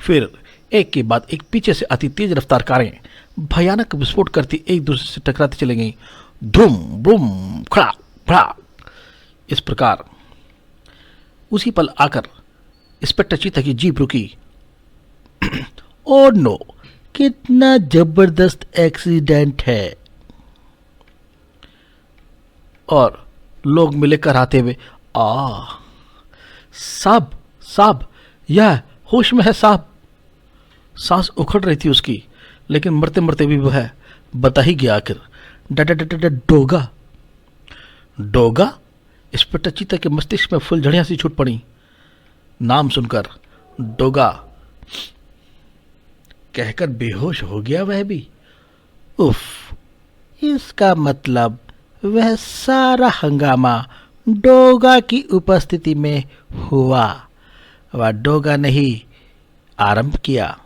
फिर एक के बाद एक पीछे से अति तेज रफ्तार कारें भयानक विस्फोट करती एक दूसरे से टकराती चली गईं। धूम बूम खड़ा खड़ा। इस प्रकार उसी पल आकर इंस्पेक्टर चीता की जीप रुकी। ओ नो, कितना जबरदस्त एक्सीडेंट है। और लोग मिले कर आते हुए, साहब साहब, यह होश में है साहब। सांस उखड़ रही थी उसकी, लेकिन मरते मरते भी वह बता ही गया आखिर। डोगा डोगा। इंस्पेक्टर चीता के मस्तिष्क में फुलझड़ियां सी छूट पड़ी। नाम सुनकर डोगा कहकर बेहोश हो गया वह भी। उफ, इसका मतलब वह सारा हंगामा डोगा की उपस्थिति में हुआ। वह डोगा ने ही आरंभ किया।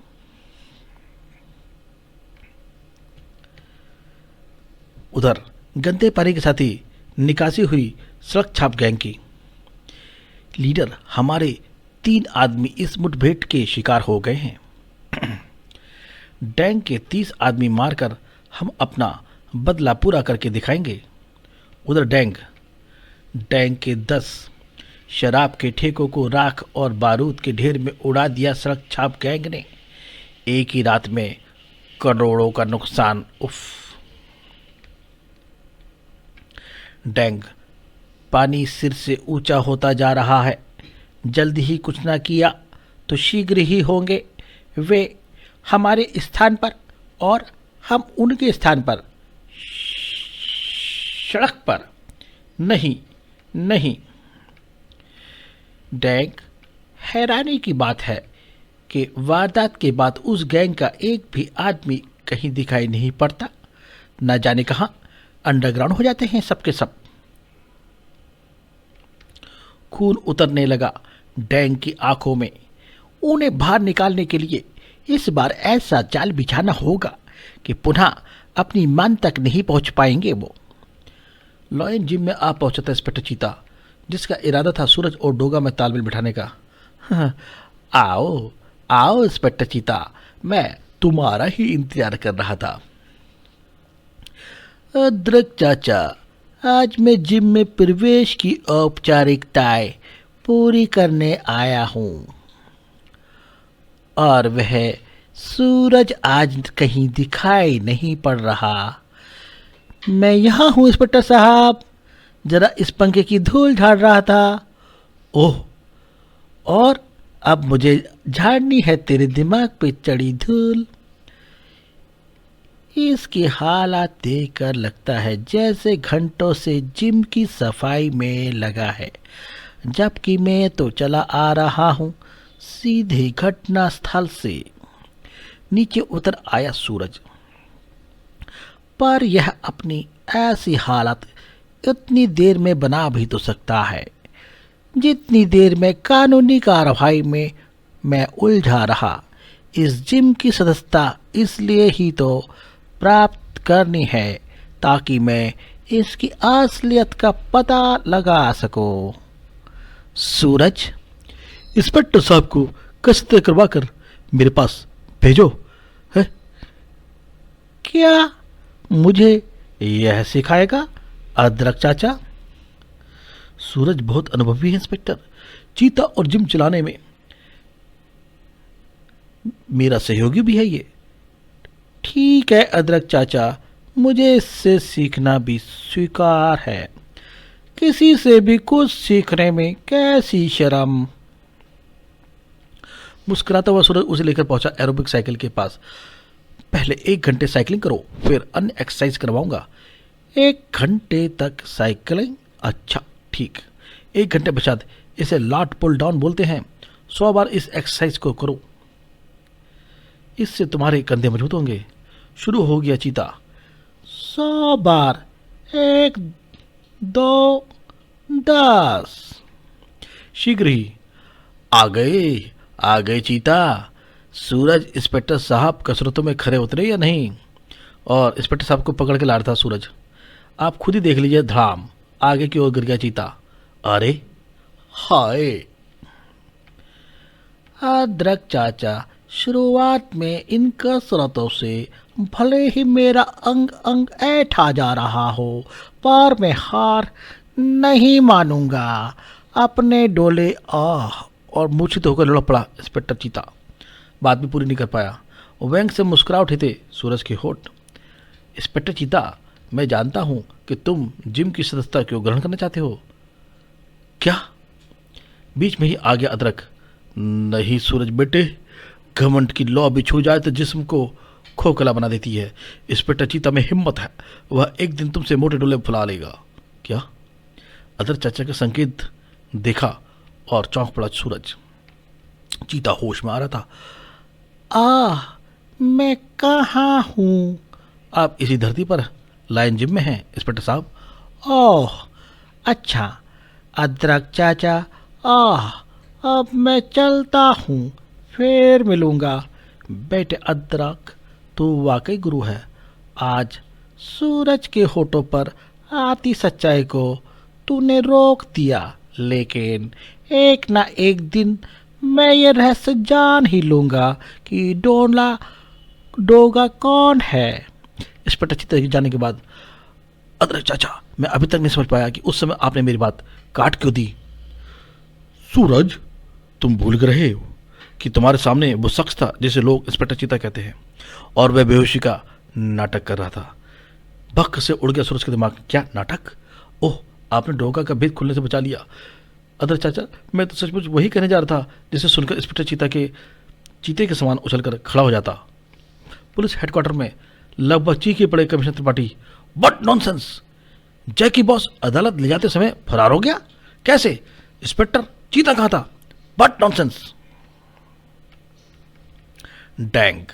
उधर गंदे पानी के साथ ही निकासी हुई सड़क छाप गैंग की लीडर हमारे 3 आदमी इस मुठभेड़ के शिकार हो गए हैं। डैंग के 30 आदमी मारकर हम अपना बदला पूरा करके दिखाएंगे। उधर डैंग के 10 शराब के ठेकों को राख और बारूद के ढेर में उड़ा दिया सड़क छाप गैंग ने। एक ही रात में करोड़ों का नुकसान। उफ। डैंग पानी सिर से ऊंचा होता जा रहा है। जल्दी ही कुछ ना किया तो शीघ्र ही होंगे वे हमारे स्थान पर और हम उनके स्थान पर, सड़क पर। नहीं नहीं। डैंग, हैरानी की बात है कि वारदात के बाद उस गैंग का एक भी आदमी कहीं दिखाई नहीं पड़ता। न जाने कहां अंडरग्राउंड हो जाते हैं सबके सब। खून उतरने लगा डैंग की आंखों में। उन्हें बाहर निकालने के लिए इस बार ऐसा जाल बिछाना होगा कि पुनः अपनी मान तक नहीं पहुंच पाएंगे वो। लॉयन जिम में आ पहुंचा था इंस्पेक्टर चीता, जिसका इरादा था सूरज और डोगा में तालमेल बिठाने का। आओ आओ इंस्पेक्टर चीता, मैं तुम्हारा ही इंतजार कर रहा था। अदरक चाचा, आज मैं जिम में प्रवेश की औपचारिकताएं पूरी करने आया हूं। और वह सूरज आज कहीं दिखाई नहीं पड़ रहा। मैं यहां हूं इंस्पेक्टर साहब, जरा इस पंखे की धूल झाड़ रहा था। ओह, और अब मुझे झाड़नी है तेरे दिमाग पे चढ़ी धूल। इसके हालात देखकर लगता है जैसे घंटों से जिम की सफाई में लगा है, जबकि मैं तो चला आ रहा हूं सीधे घटना स्थल से। नीचे उतर आया सूरज। पर यह अपनी ऐसी हालत इतनी देर में बना भी तो सकता है जितनी देर में कानूनी कार्रवाई में मैं उलझा रहा। इस जिम की सदस्यता इसलिए ही तो प्राप्त करनी है ताकि मैं इसकी असलियत का पता लगा सकूं। सूरज, इंस्पेक्टर साहब को कसरत करवा कर मेरे पास भेजो। है क्या मुझे यह सिखाएगा अदरक चाचा? सूरज बहुत अनुभवी है इंस्पेक्टर, चीता और जिम चलाने में मेरा सहयोगी भी है ये। ठीक है अदरक चाचा, मुझे इससे सीखना भी स्वीकार है। किसी से भी कुछ सीखने में कैसी शर्म। मुस्कुराता हुआ सूरज उसे लेकर पहुंचा एरोबिक साइकिल के पास। पहले 1 घंटे साइकिलिंग करो, फिर अन्य एक्सरसाइज करवाऊंगा। 1 घंटे तक साइकिलिंग? अच्छा ठीक। 1 घंटे पश्चात इसे लॉट पुल डाउन बोलते हैं। 100 बार इस एक्सरसाइज को करो, इससे तुम्हारे कंधे मजबूत होंगे। शुरू हो गया चीता। 100 बार, 1 2 10। शीघ्र ही आ गए चीता। सूरज, इंस्पेक्टर साहब कसरतों में खरे उतरे या नहीं? और इंस्पेक्टर साहब को पकड़ के ला रहा था सूरज। आप खुद ही देख लीजिए। धड़ाम आगे की ओर गिर गया चीता। अरे हाय! अदरक चाचा, शुरुआत में इन कसरतों से भले ही मेरा अंग अंग ऐठा जा रहा हो, पर मैं हार नहीं मानूंगा। अपने डोले आह और मूर्छित होकर लुढ़क पड़ा इंस्पेक्टर चीता। बात भी पूरी नहीं कर पाया। व्यंग से मुस्कुरा उठे थे सूरज के होठ। इंस्पेक्टर चीता, मैं जानता हूं कि तुम जिम की सदस्यता क्यों ग्रहण करना चाहते हो। क्या? बीच में ही आ गया अदरक। नहीं सूरज बेटे, घमंड की लौ भी छू जाए तो जिस्म को खोखला बना देती है। इंस्पेक्टर चीता में हिम्मत है, वह एक दिन तुमसे मोटे डोले फुला लेगा। क्या? अदर चाचा का संकेत देखा और चौंक पड़ा सूरज। चीता होश में आ रहा था। मैं कहाँ हूँ? आप इसी धरती पर लायन जिम में हैं इंस्पेक्टर साहब। ओह अच्छा, अदरक चाचा। अब मैं चलता हूँ, फिर मिलूँगा। बेटे अदरक, तू वाकई गुरु है। आज सूरज के होठों पर आती सच्चाई को तूने रोक दिया, लेकिन एक ना एक दिन मैं ये रहस्य जान ही लूँगा कि डोगा कौन है। इंस्पेक्टर चित्त जाने के बाद, अदरक चाचा, मैं अभी तक नहीं समझ पाया कि उस समय आपने मेरी बात काट क्यों दी। सूरज, तुम भूल गए रहे हो कि तुम्हारे सामने वो शख्स था जिसे लोग इंस्पेक्टर चीता कहते हैं, और वह बेहोशी का नाटक कर रहा था। भक्क से उड़ गया सूरज के दिमाग। क्या नाटक? ओह, आपने डोगा का भेद खुलने से बचा लिया। अदर चाचा, मैं तो सचमुच वही कहने जा रहा था जिसे सुनकर इंस्पेक्टर चीते के समान उछलकर खड़ा हो जाता। पुलिस हेडक्वार्टर में लगभग चीखे पड़े commissioner Tripathi. What nonsense! Jackie boss अदालत ले जाते समय फरार हो गया? कैसे? इंस्पेक्टर चीता कहाँ था? What nonsense! डैंग!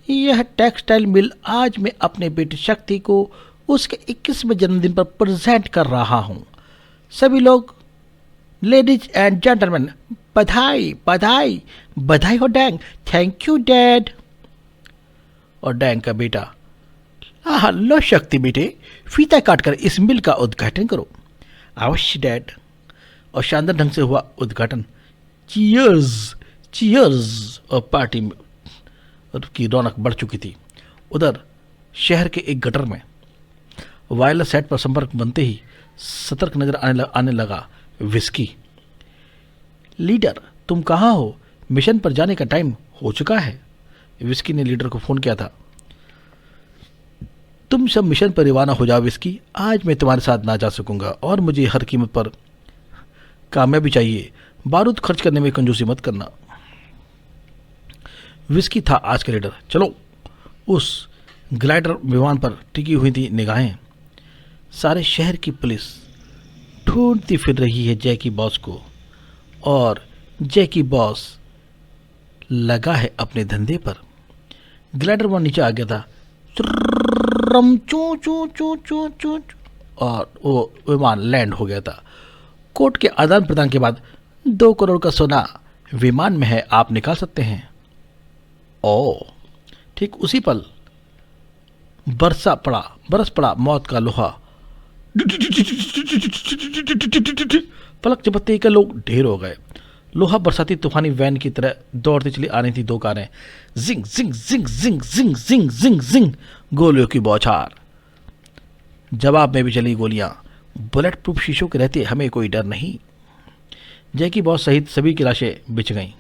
यह टेक्सटाइल मिल आज मैं अपने बेटे शक्ति को उसके 21वें जन्मदिन पर प्रेजेंट कर रहा हूं। सभी लोग, लेडीज एंड जेंटलमैन, बधाई बधाई बधाई हो डैंग। Thank you dad. और डैंग का बेटा, लो शक्ति बेटे, फीता काटकर इस मिल का उद्घाटन करो। अवश्य डैड। और शानदार ढंग से हुआ उद्घाटन। Cheers cheers. और पार्टी की रौनक बढ़ चुकी थी। उधर शहर के एक गटर में वायरलेस सेट पर संपर्क बनते ही सतर्क नजर आने लगा विस्की। लीडर, तुम कहाँ हो? मिशन पर जाने का टाइम हो चुका है। विस्की ने लीडर को फोन किया था। तुम सब मिशन पर रवाना हो जाओ विस्की, आज मैं तुम्हारे साथ ना जा सकूंगा और मुझे हर कीमत पर कामयाबी चाहिए। बारूद खर्च करने में कंजूसी मत करना। विस्की था आज का लीडर। चलो। उस ग्लाइडर विमान पर टिकी हुई थी निगाहें। सारे शहर की पुलिस ढूंढती फिर रही है जैकी बॉस को, और जैकी बॉस लगा है अपने धंधे पर। ग्लाइडर वहां नीचे आ गया था। चू चू चू चू चू, और वो विमान लैंड हो गया था। कोर्ट के आदान प्रदान के बाद 2 करोड़ का सोना विमान में है, आप निकाल सकते हैं। ओ, ठीक उसी पल बरस पड़ा मौत का लोहा। पलक झपकते ही लोग ढेर हो गए। लोहा बरसाती तूफानी वैन की तरह दौड़ती चली आ रही थी 2 कारें। जिंग जिंग जिंग जिंग जिंग जिंग जिंग जिंग, गोलियों की बौछार। जवाब में भी चली गोलियां। बुलेट प्रूफ शीशों के रहते हमें कोई डर नहीं। जैकी बॉस सहित सभी की लाशें बिछ गईं।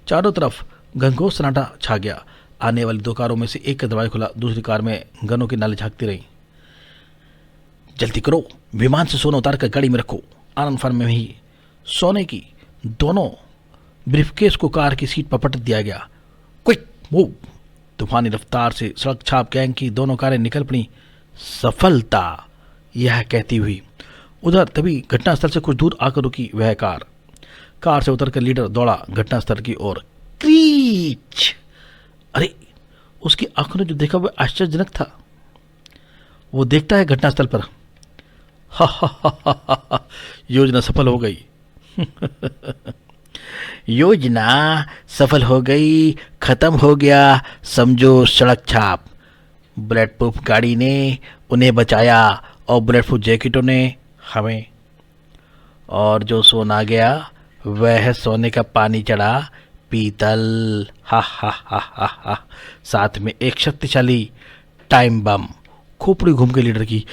चारों तरफ घनघोर सन्नाटा छा गया। आने वाली 2 कारों में से एक का दरवाजा खुला, दूसरी कार में गनों की नाली झांकती रही। जल्दी करो, विमान से सोना उतार कर गाड़ी में रखो। आनंद फार्म में ही सोने की दोनों ब्रीफकेस को कार की सीट पर पटक दिया गया। Quick move! तूफानी रफ्तार से सड़क छाप गैंग की दोनों कारें निकल पड़ी। सफलता, यह कहती हुई। उधर तभी घटनास्थल से कुछ दूर आकर रुकी वह कार से उतरकर लीडर दौड़ा घटनास्थल की ओर। क्रीच! अरे, उसकी आंखों ने जो देखा वह आश्चर्यजनक था। वो देखता है घटनास्थल पर। हा हा हा हा हा, योजना सफल हो गई। योजना सफल हो गई, खत्म हो गया समझो सड़क छाप। बुलेट प्रूफ गाड़ी ने उन्हें बचाया और बुलेट प्रूफ जैकेटों ने हमें। और जो सोना गया वह सोने का पानी चढ़ा पीतल। हा हा हा हा हा। साथ में एक शक्तिशाली टाइम बम। खोपड़ी घूम के लीडर की।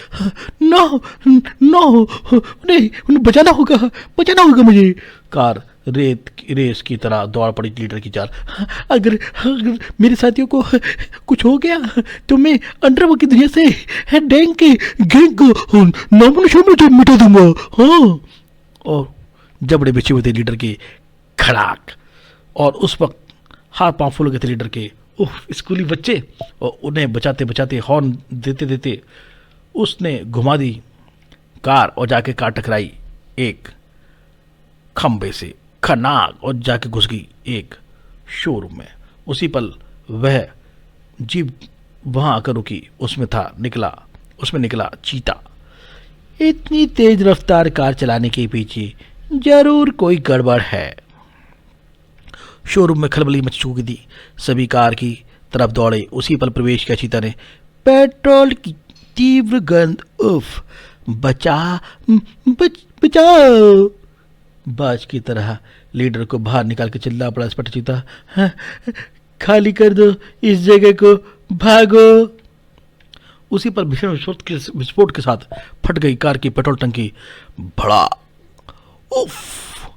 नो नो, नहीं, उन्हें बचाना होगा मुझे। कार रेत रेस की तरह दौड़ पड़ी लीडर की चाल। अगर मेरे साथियों को कुछ हो गया तो मैं अंडरवर्ल्ड की दुनिया से डैंग के गैंग को नामोनिशान मिटा दूंगा। हाँ। और जबड़े बिछे हुए थे लीडर के। खड़ाक। और उस वक्त हाथ पांव फूल गए थे लीडर के। उफ, स्कूली बच्चे। और उन्हें बचाते बचाते हॉर्न देते देते उसने घुमा दी कार और जाके कार टकराई एक खंबे से खनाक और जाके घुस गई एक शोरूम में। उसी पल वह जीप वहां आकर रुकी। उसमें निकला चीता। इतनी तेज रफ्तार कार चलाने के पीछे जरूर कोई गड़बड़ है। शोरूम में खलबली मच चुकी थी। सभी कार की तरफ दौड़े। उसी पल प्रवेश किया चीता ने। पेट्रोल की तीव्र गंध। उफ। बचाओ। बाज की तरह लीडर को बाहर निकाल के चिल्ला पड़ा इंस्पेक्टर चीता। हाँ, खाली कर दो इस जगह को, भागो। उसी पर भीषण विस्फोट के साथ फट गई कार की पेट्रोल टंकी। भड़ा। उफ।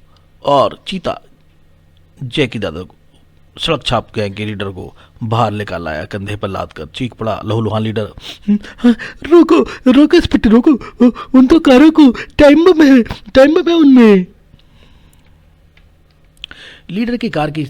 और चीता जैकी दादा को सड़क छाप गैंग के लीडर को बाहर लेकर लाया। कंधे पर लाद कर चीख पड़ा लहूलुहान लीडर। रोको इंस्पेक्टर, रोको। उन तो कारों को टाइम बम है उनमें। लीडर की कार की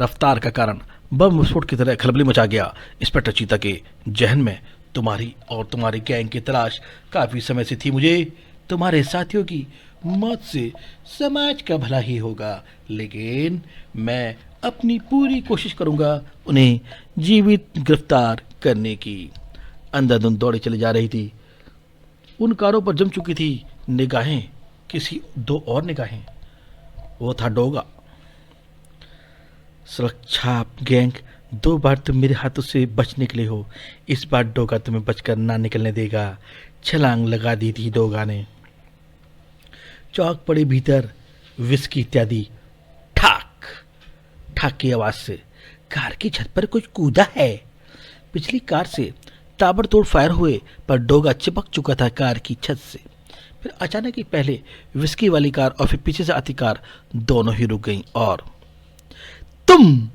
रफ्तार का कारण बम विस्फोट की तरह खलबली मचा गया। इंस्पेक्टर चीता के जहन में तुम्हारी और तुम्हारी गैंग की तलाश काफी समय से थी। मुझे तुम्हारे साथियों की मौत से समाज का भला ही होगा, लेकिन मैं अपनी पूरी कोशिश करूंगा उन्हें जीवित गिरफ्तार करने की। अंधाधुंध दौड़े चली जा रही थी। उन कारों पर जम चुकी थी निगाहें, किसी दो और निगाहें। वो था डोगा। सुरक्षा गैंग, 2 बार तुम मेरे हाथों से बच निकले हो, इस बार डोगा तुम्हें बचकर ना निकलने देगा। छलांग लगा दी थी डोगा ने। चौक पड़े भीतर विस्की इत्यादि। ठाक ठाक की आवाज से कार की छत पर कुछ कूदा है। पिछली कार से ताबड़तोड़ फायर हुए पर डोगा चिपक चुका था कार की छत से। फिर अचानक ही पहले विस्की वाली कार और फिर पीछे से आती कार दोनों ही रुक गईं। और तुम?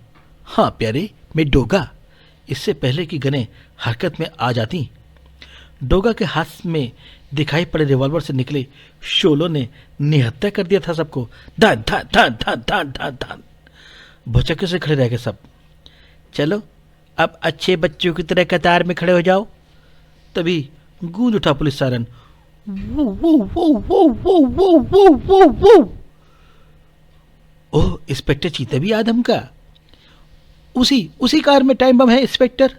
हाँ प्यारे, मैं डोगा। इससे पहले कि गने हरकत में आ जाती, डोगा के हाथ में दिखाई पड़े रिवॉल्वर से निकले शोलों ने निहत्या कर दिया था सबको। धान धान धान धान धान धान धान। भुचक्के से खड़े रह गए सब। चलो अब अच्छे बच्चों की तरह कतार में खड़े हो जाओ। तभी गूंज उठा पुलिस सायरन। वो वो वो वो वो वो वो वो वो। ओह, इंस्पेक्टर चीता भी आदम का। उसी कार में टाइम बम है इंस्पेक्टर।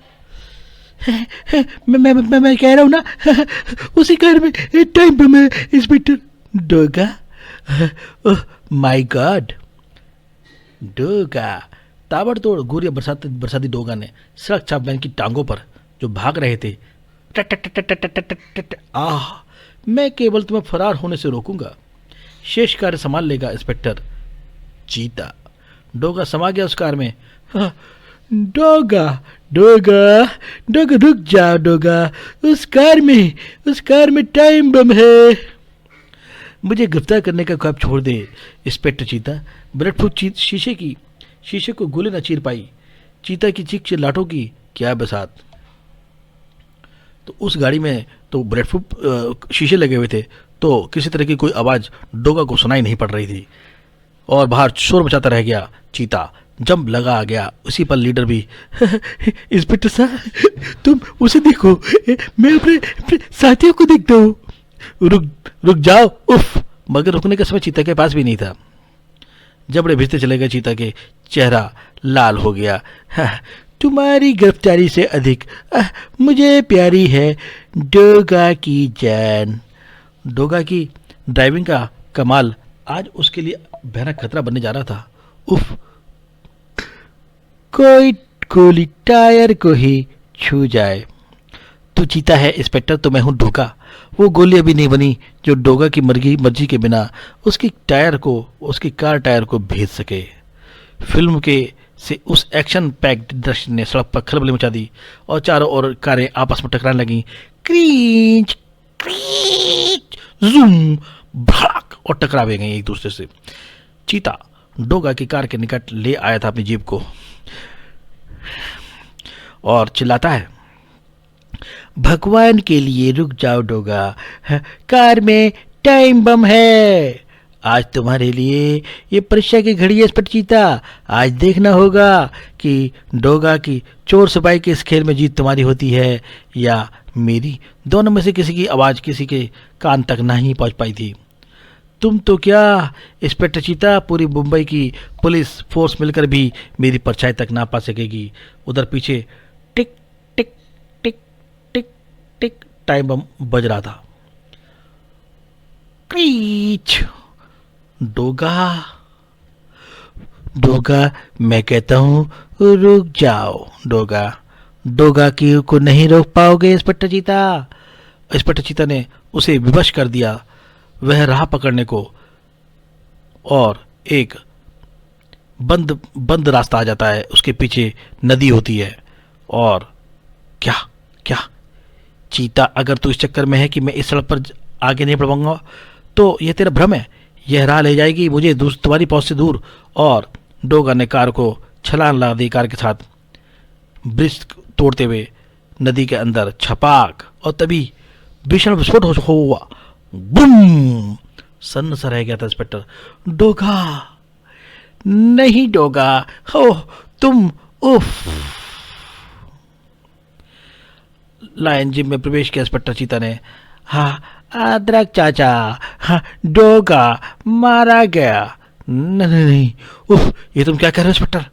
मैं कह रहा हूं ना, उसी कार में टाइम बम है inspector. Doga, oh my god. Doga. ताबड़तोड़ गोरिया बरसाती डोगा ने सड़क छाप वैन की टांगों पर जो भाग रहे थे। आह, मैं केवल तुम्हें फरार होने से रोकूंगा, शेष कार्य संभाल लेगा इंस्पेक्टर चीता। डोगा समा गया उस कार में। डोगा डोगा डोगा, रुक जाओ डोगा, उस कार में टाइम बम है। मुझे गिरफ्तार करने का ख्वाब छोड़ दे इंस्पेक्टर चीता। ब्लड प्रूफ शीशे को गोली न चीर पाई। चीता की चीख चिल्लाहटों की क्या बसात। तो उस गाड़ी में तो ब्लड प्रूफ शीशे लगे हुए थे, तो किसी तरह की कोई आवाज़ डोगा को सुनाई नहीं पड़ रही थी और बाहर शोर मचाता रह गया चीता। जंप लगा आ गया। उसी पर लीडर भी। इंस्पेक्टर साहब, तुम उसे देखो, मैं अपने साथियों को देखता हूँ। रुक जाओ। उफ। मगर रुकने का समय चीता के पास भी नहीं था। जबड़े भिजते चले गए। चीता के चेहरा लाल हो गया। तुम्हारी गिरफ्तारी से अधिक मुझे प्यारी है डोगा की जान। डोगा की ड्राइविंग का कमाल आज उसके लिए भयानक खतरा बनने जा रहा था। उफ। कोई गोली टायर को ही छू जाए। तू चीता है इंस्पेक्टर, तो मैं हूं डोगा। वो गोली अभी नहीं बनी जो डोगा की मर्जी के बिना उसकी कार टायर को भेज सके। फिल्म के से उस एक्शन पैक्ड दृश्य ने सड़क पर खलबली मचा दी और चारों ओर कारें आपस में टकराने लगीं। क्रीच क्रीच जूम भड़क और टकरावे गई एक दूसरे से। चीता डोगा की कार के निकट ले आया था अपनी जीप को और चिल्लाता है, भगवान के लिए रुक जाओ डोगा, कार में टाइम बम है। आज तुम्हारे लिए ये परीक्षा की घड़ी है इंस्पेक्टर चीता। आज देखना होगा कि डोगा की चोर सिपाही के इस खेल में जीत तुम्हारी होती है या मेरी। दोनों में से किसी की आवाज़ किसी के कान तक नहीं पहुंच पाई थी। तुम तो क्या इंस्पेक्टर चीता, पूरी मुंबई की पुलिस फोर्स मिलकर भी मेरी परछाई तक ना पा सकेगी। उधर पीछे टिक टिक टिक टिक टिक टाइम बम बज रहा था। क्रीच डोगा डोगा, मैं कहता हूँ रुक जाओ डोगा। डोगा की को नहीं रोक पाओगे इंस्पेक्टर चीता। इंस्पेक्टर चीता ने उसे विवश कर दिया। वह राह पकड़ने को और एक बंद रास्ता आ जाता है। उसके पीछे नदी होती है। और क्या क्या चीता, अगर तू इस चक्कर में है कि मैं इस सड़क पर आगे नहीं बढ़ पाऊंगा तो यह तेरा भ्रम है। यह राह ले जाएगी मुझे तुम्हारी पहुंच से दूर। और डोगा ने कार को छलांग लगा दी। कार के साथ ब्रिज तोड़ते हुए नदी के अंदर छपाक, और तभी भीषण विस्फोट हुआ। बूम! सन्न सा रह गया था इंस्पेक्टर। डोगा, नहीं डोगा, हो तुम, उफ। लायन जिम में प्रवेश किया इंस्पेक्टर चीता ने। हाँ अदरक चाचा, हाँ डोगा मारा गया। नहीं, उफ, ये तुम क्या कह रहे हो इंस्पेक्टर?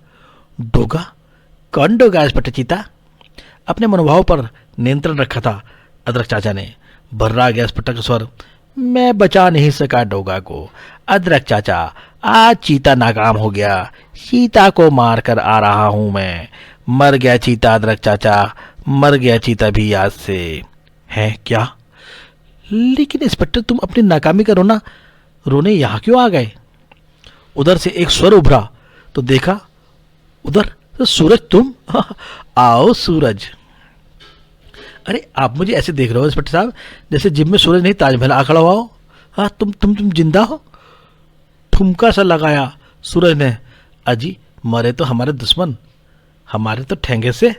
डोगा? कौन डोगा इंस्पेक्टर चीता? अपने मनोभाव पर नियंत्रण रखा था अदरक चाचा ने। भर्रा गया इंस्पेक्टर का स्वर। मैं बचा नहीं सका डोगा को अदरक चाचा। आज चीता नाकाम हो गया। चीता को मार कर आ रहा हूं मैं। मर गया चीता अदरक चाचा, मर गया चीता भी आज से। है क्या? लेकिन इंस्पेक्टर तुम अपनी नाकामी का रोने यहां क्यों आ गए? उधर से एक स्वर उभरा तो देखा उधर सूरज। तुम आओ सूरज। अरे आप मुझे ऐसे देख रहे हो इंस्पेक्टर साहब जैसे जिम में सूरज नहीं ताजमहल आ खड़ा हुआ हो। हाँ तुम जिंदा हो? ठुमका सा लगाया सूरज ने। अजी मरे तो हमारे दुश्मन, हमारे तो ठेंगे से।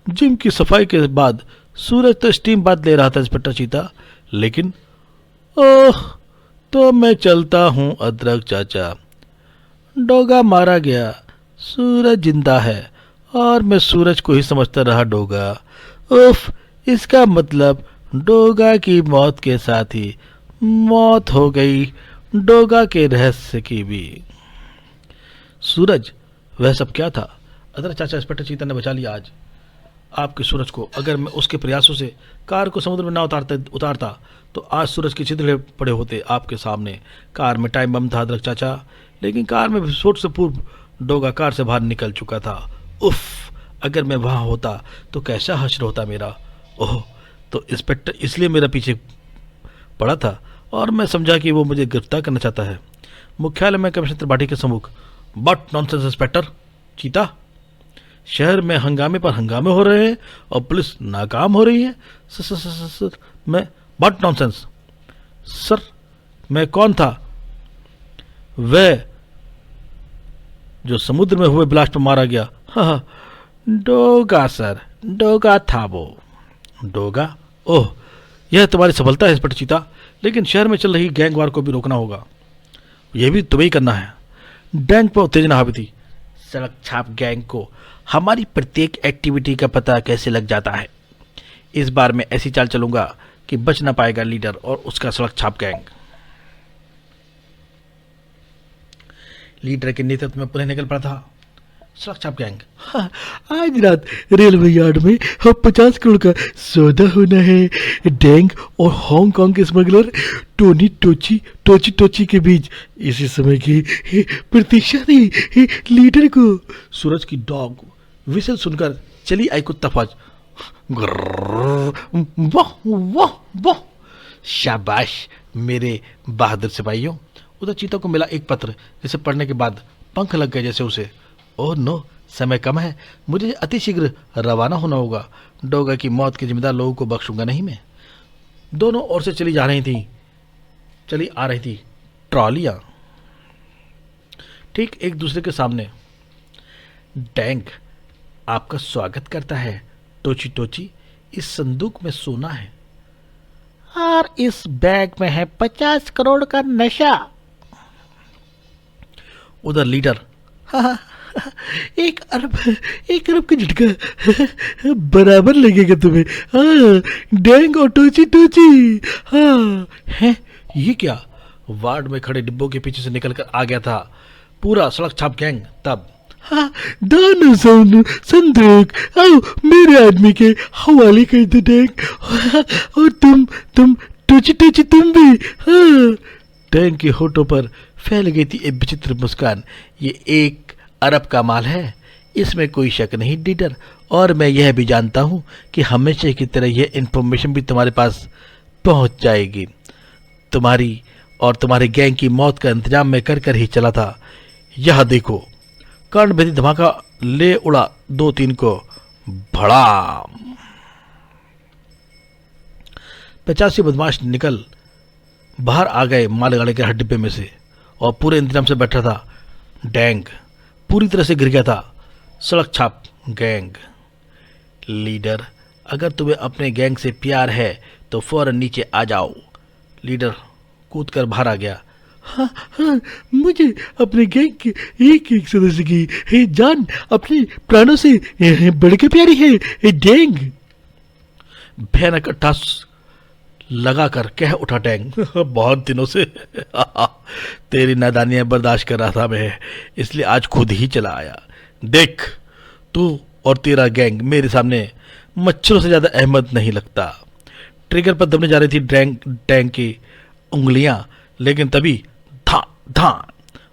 जिम की सफाई के बाद सूरज तो स्टीम बात ले रहा था इंस्पेक्टर चीता। लेकिन ओह, तो मैं चलता हूं अदरक चाचा। डोगा मारा गया, सूरज जिंदा है और मैं सूरज को ही समझता रहा डोगा। उफ, इसका मतलब डोगा की मौत के साथ ही मौत हो गई डोगा के रहस्य की भी। सूरज, वह सब क्या था? अदरक चाचा, इंस्पेक्टर चीता ने बचा लिया आज आपके सूरज को। अगर मैं उसके प्रयासों से कार को समुद्र में ना उतारता तो आज सूरज के छिद्र पड़े होते आपके सामने। कार में टाइम बम था अदरक चाचा, लेकिन कार में विस्फोट से पूर्व डोगा कार से बाहर निकल चुका था। उफ, अगर मैं वहां होता तो कैसा हश्र होता मेरा। ओह, तो इंस्पेक्टर इसलिए मेरा पीछे पड़ा था और मैं समझा कि वो मुझे गिरफ्तार करना चाहता है। मुख्यालय में कमिश्नर त्रिपाठी के सम्मुख। बट नॉनसेंस इंस्पेक्टर चीता, शहर में हंगामे पर हंगामे हो रहे हैं और पुलिस नाकाम हो रही है। सर मैं, बट नॉनसेंस सर, मैं कौन था? वह जो समुद्र में हुए ब्लास्ट में मारा गया। हाँ, डोगा सर, डोगा था वो। डोगा? ओह, यह तुम्हारी सफलता है इंस्पेक्टर चीता, लेकिन शहर में चल रही गैंग वार को भी रोकना होगा। यह भी तुम्हें ही करना है। गैंग पर उत्तेजना हावी थी। सड़क छाप गैंग को हमारी प्रत्येक एक्टिविटी का पता कैसे लग जाता है। इस बार मैं ऐसी चाल चलूंगा कि बच ना पाएगा लीडर और उसका सड़क छाप गैंग। लीडर के नेतृत्व में पुनः निकल पड़ा था सड़क छाप गैंग। हाँ, आज रात रेलवे यार्ड में 50 करोड़ का सौदा होना है। डेंग और हांगकांग के स्मगलर टोनी टोची के बीच इसी समय की प्रतीक्षा थी लीडर को। सूरज की डॉग विसल सुनकर चली आई कुत्ता फौज। वाह वाह वाह, शाबाश मेरे बहादुर सिपाहियों। उधर चीता को मिला एक पत्र जिसे पढ़ने के बाद पंख लग गए जैसे उसे। ओह नो, समय कम है, मुझे अतिशीघ्र रवाना होना होगा। डोगा की मौत के जिम्मेदार लोगों को बख्शूंगा नहीं मैं। दोनों ओर से चली आ रही थी ट्रॉलियां, ठीक एक दूसरे के सामने। डैंग आपका स्वागत करता है टोची टोची, इस संदूक में सोना है और इस बैग में है 50 करोड़ का नशा। उधर लीडर, हाँ, 1 अरब का झटका बराबर लगेगा तुम्हें। हाँ डैंग और टोची टोची। हाँ है ये क्या? वार्ड में खड़े डिब्बों के पीछे से निकलकर आ गया था पूरा सड़क छाप गैंग। तब हाँ दानो सोनू संदूक आओ मेरे आदमी के हवाले कर दो डैंग। और तुम टोची टोची तुम भी। हाँ डैंग के होठों पर फैल गई थी एक विचित्र मुस्कान। ये 1 अरब का माल है, इसमें कोई शक नहीं लीडर। और मैं यह भी जानता हूँ कि हमेशा की तरह यह इन्फॉर्मेशन भी तुम्हारे पास पहुँच जाएगी। तुम्हारी और तुम्हारे गैंग की मौत का इंतजाम मैं कर ही चला था। यह देखो, कर्णभेदी धमाका ले उड़ा 2-3 को भड़ाम। 85 बदमाश निकल बाहर आ गए मालगाड़ी के हर डिब्बे में से और पूरे इंतजाम से बैठा था। डैंग पूरी तरह से गिर गया था। सड़क छाप गैंग। लीडर अगर तुम्हें अपने गैंग से प्यार है तो फौरन नीचे आ जाओ। लीडर कूदकर बाहर आ गया। हाँ हाँ मुझे अपने गैंग के एक सदस्य की जान अपने प्राणों से बढ़ के प्यारी है डैंग। भयानक ठस लगाकर कह उठा डैंग। बहुत दिनों से तेरी नादानियां बर्दाश्त कर रहा था मैं, इसलिए आज खुद ही चला आया। देख तू और तेरा गैंग मेरे सामने मच्छरों से ज्यादा अहमद नहीं लगता। ट्रिगर पर दबने जा रही थी डैंग की उंगलियां, लेकिन तभी धा धा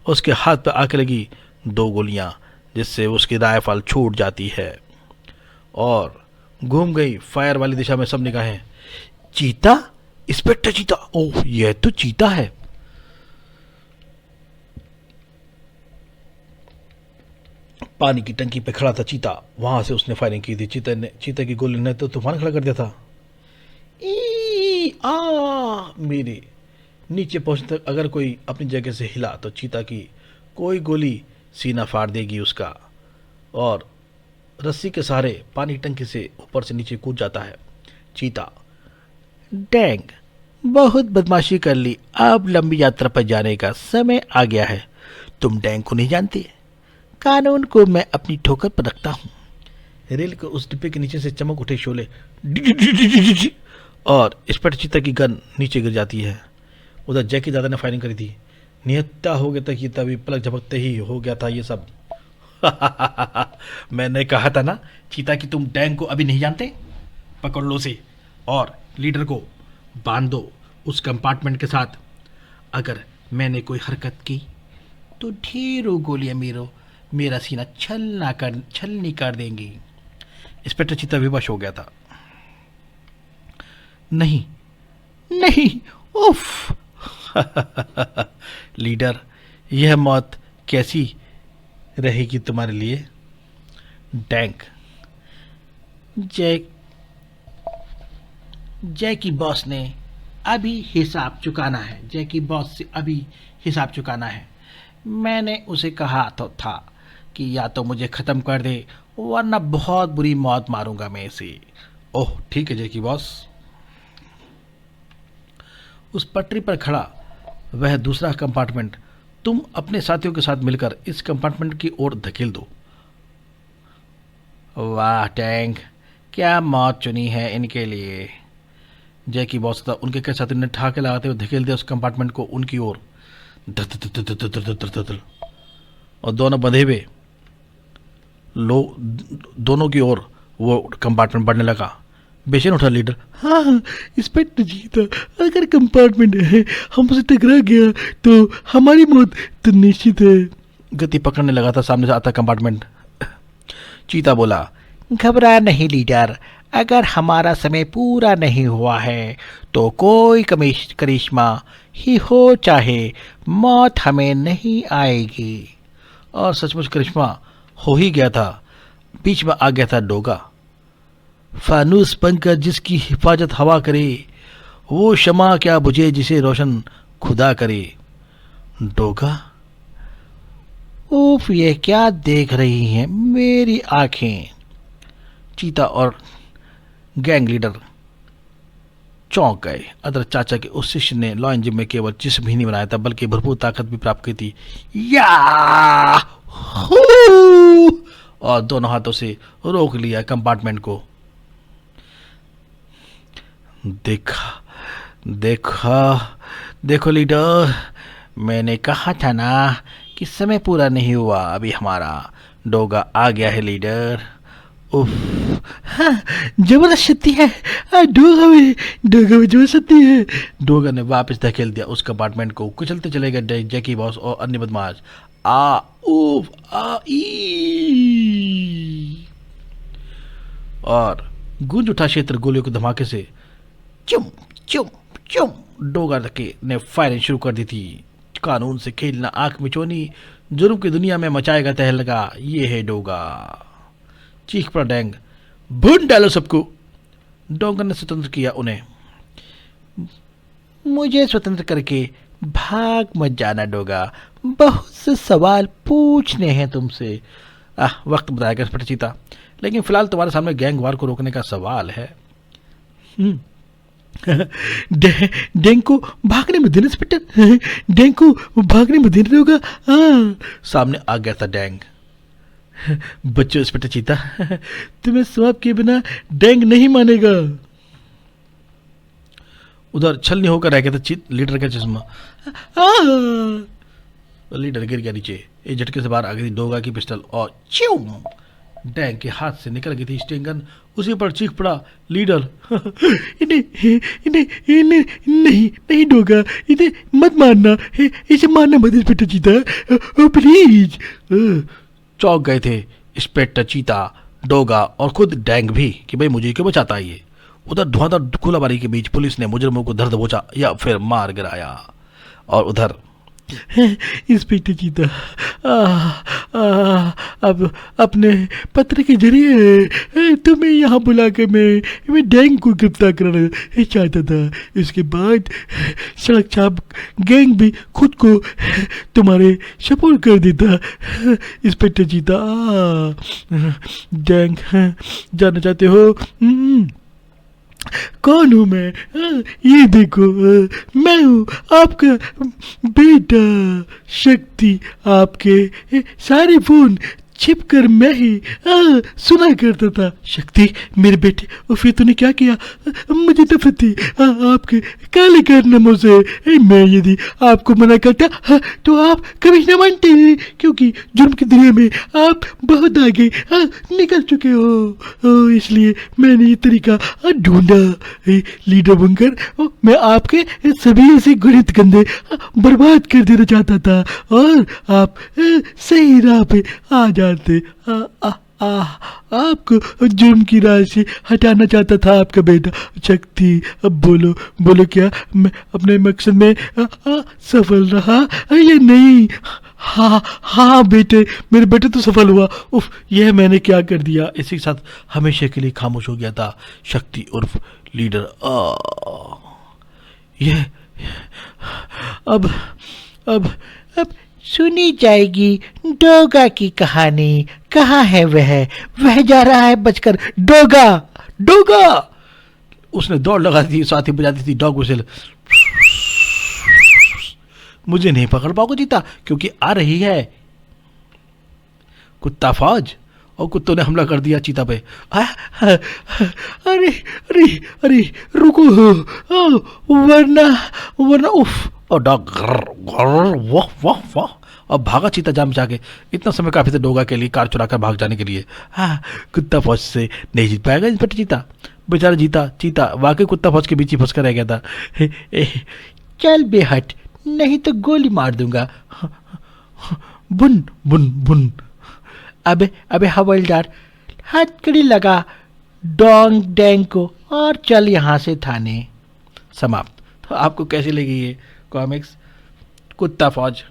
उसके हाथ पर आके लगी 2 गोलियां, जिससे उसकी राइफल छूट जाती है और घूम गई फायर वाली दिशा में सब निगाहें। चीता, इंस्पेक्टर चीता। ओह यह तो चीता है। पानी की टंकी पे खड़ा था चीता, वहां से उसने फायरिंग की थी। चीता की गोली ने तो तूफान खड़ा कर दिया था। मेरे नीचे पहुंचने तक अगर कोई अपनी जगह से हिला तो चीता की कोई गोली सीना फाड़ देगी उसका, और रस्सी के सहारे पानी टंकी से ऊपर से नीचे कूद जाता है चीता। डैंग बहुत बदमाशी कर ली, अब लंबी यात्रा पर जाने का समय आ गया है। तुम डैंग को नहीं जानते, कानून को मैं अपनी ठोकर पर रखता हूं। रेल के उस डिब्बे के नीचे से चमक उठे शोले और इंस्पेक्टर चीता की गन नीचे गिर जाती है। उधर जैकी दादा ने फायरिंग करी थी। निहत्ता हो गया था कि तभी पलक झपकते ही हो गया था ये सब। मैंने कहा था ना चीता कि तुम डैंग को अभी नहीं जानते। पकड़ लो उसे और लीडर को बांध दो उस कंपार्टमेंट के साथ। अगर मैंने कोई हरकत की तो ढेरों गोलियां मेरा सीना छलनी कर देंगी। इंस्पेक्टर चीता विवश हो गया था। नहीं नहीं उफ। लीडर यह मौत कैसी रहेगी तुम्हारे लिए। डैंग जैकी बॉस ने अभी हिसाब चुकाना है। जैकी बॉस से अभी हिसाब चुकाना है। मैंने उसे कहा तो था कि या तो मुझे ख़त्म कर दे वरना बहुत बुरी मौत मारूंगा मैं इसे। ओह ठीक है जैकी बॉस। उस पटरी पर खड़ा वह दूसरा कंपार्टमेंट तुम अपने साथियों के साथ मिलकर इस कंपार्टमेंट की ओर धकेल दो। वाह टैंक, क्या मौत चुनी है इनके लिए। जैकी बॉस था उनके कई साथियों ने ठाके लगाते हुए धकेल दिया उस कंपार्टमेंट को उनकी ओर। और दोनों बंधे हुए दोनों की ओर वो कंपार्टमेंट बढ़ने लगा। बेचैन उठा लीडर। हाँ इंस्पेक्टर जी था, अगर कंपार्टमेंट है हमसे टकरा गया तो हमारी मौत तो निश्चित है। गति पकड़ने लगा था सामने से आता कंपार्टमेंट। चीता बोला, घबरा नहीं लीडर, अगर हमारा समय पूरा नहीं हुआ है तो कोई करिश्मा ही हो चाहे, मौत हमें नहीं आएगी। और सचमुच करिश्मा हो ही गया था। बीच में आ गया था डोगा। फानूस बनकर जिसकी हिफाजत हवा करे, वो शमा क्या बुझे जिसे रोशन खुदा करे। डोगा, उफ, ये क्या देख रही हैं मेरी आंखें। चीता और गैंग लीडर चौंक गए। अदर चाचा के उस शिष्य ने लॉयन जिम में केवल जिस्म ही नहीं बनाया था बल्कि भरपूर ताकत भी प्राप्त की थी। या और दोनों हाथों से रोक लिया कंपार्टमेंट को। देखा देखा देखो लीडर, मैंने कहा था ना कि समय पूरा नहीं हुआ अभी हमारा। डोगा आ गया है लीडर। उफ, हाँ, जबरदस्त शक्ति है। डोगा में जबरदस्त शक्ति है। डोगा ने वापस धकेल दिया उस कंपार्टमेंट को। कुचलते चले गए जैकी बॉस और अन्य बदमाश। उफ, ई। और गूंज उठा क्षेत्र गोलियों के धमाके से। चुम चुम चुम। डोगा ने फायरिंग शुरू कर दी थी। कानून से खेलना, आंख मिचोनी, जुर्म की दुनिया में मचाएगा तहलका। ये है डोगा। चीख पड़ा डैंग, भून डालो सबको। डोंगर ने स्वतंत्र किया उन्हें। मुझे स्वतंत्र करके भाग मत जाना डोगा, बहुत से सवाल पूछने हैं तुमसे। वक्त बताएगा इंस्पेक्टर चीता, लेकिन फिलहाल तुम्हारे सामने गैंग वार को रोकने का सवाल है। डैंग को भागने में देना इंस्पेक्टर, डैंग को भागने में देना होगा। सामने आ गया था डैंग। बच्चों इंस्पेक्टर चीता, तुम्हें स्वाब के बिना डैंग नहीं मानेगा। उधर छलनी होकर रह गया था लीडर का चश्मा। लीडर गिर गया नीचे। एक झटके से बाहर आ गई थी डोगा की पिस्टल और च्यूम, डैंग के हाथ से निकल गई थी स्टिंग गन। उसी पर चीख पड़ा लीडर, इन्हें नहीं डोगा, इन्हें मत मारना, इसे मारना मत इंस्पेक्टर चीता, प्लीज। चौंक गए थे इंस्पेक्टर चीता, डोगा और खुद डैंग भी कि भाई मुझे क्यों बचाता है ये। उधर धुआंधार गोलाबारी के बीच पुलिस ने मुजरिमों को धर दबोचा या फिर मार गिराया। और उधर इंस्पेक्टर चीता अब अपने पत्र के जरिए तुम्हें यहाँ बुलाकर मैं डैंग को गिरफ्तार कराना चाहता था। इसके बाद सड़क छाप गैंग भी खुद को तुम्हारे सपोर्ट कर देता। इंस्पेक्टर चीता, डैंग जानना चाहते हो कौन हूँ मैं? ये देखो, मैं हूँ आपका बेटा शक्ति। आपके सारे फोन छिप कर मैं ही सुना करता था। शक्ति मेरे बेटे, और फिर तूने क्या किया? मुझे नफरत थी आपके काले कारनामों से। मैं यदि आपको मना करता तो आप कभी न मानते, क्योंकि जुर्म की दुनिया में आप बहुत आगे निकल चुके हो। इसलिए मैंने ये तरीका ढूंढा लीडर बनकर। मैं आपके सभी ऐसे गणित गंदे बर्बाद कर देना चाहता था और आप सही राह पे आ जाते। आपको जुर्म की राह से हटाना चाहता था आपका बेटा शक्ति। अब बोलो क्या मैं अपने मकसद में सफल रहा या नहीं? हाँ बेटे, मेरे बेटे तो सफल हुआ। उफ, यह मैंने क्या कर दिया। इसी के साथ हमेशा के लिए खामोश हो गया था शक्ति उर्फ लीडर। यह अब सुनी जाएगी डोगा की कहानी। कहाँ है वह जा रहा है बचकर। डोगा उसने दौड़ लगा दी, साथ ही बजाती थी डॉग व्हिसल। मुझे नहीं पकड़ पाओगे जीता, क्योंकि आ रही है कुत्ता फौज। और कुत्तों ने हमला कर दिया चीता पे। अरे रुको, वरना उफ। और डॉग वाह और भागा चीता जाम जाके। इतना समय काफी था डोगा के लिए कार चुराकर भाग जाने के लिए। कुत्ता फौज से नहीं जीत पाएगा इंस्पेक्टर चीता। बेचारा चीता वाकई कुत्ता फौज के बीच ही फंस कर रह गया था। चल बेहट, नहीं तो गोली मार दूंगा। बुन। अबे हवलदार, हथकड़ी लगा डोंग डैंग को और चल यहाँ से थाने। समाप्त। तो आपको कैसी लगी ये कॉमिक्स कुत्ता फौज?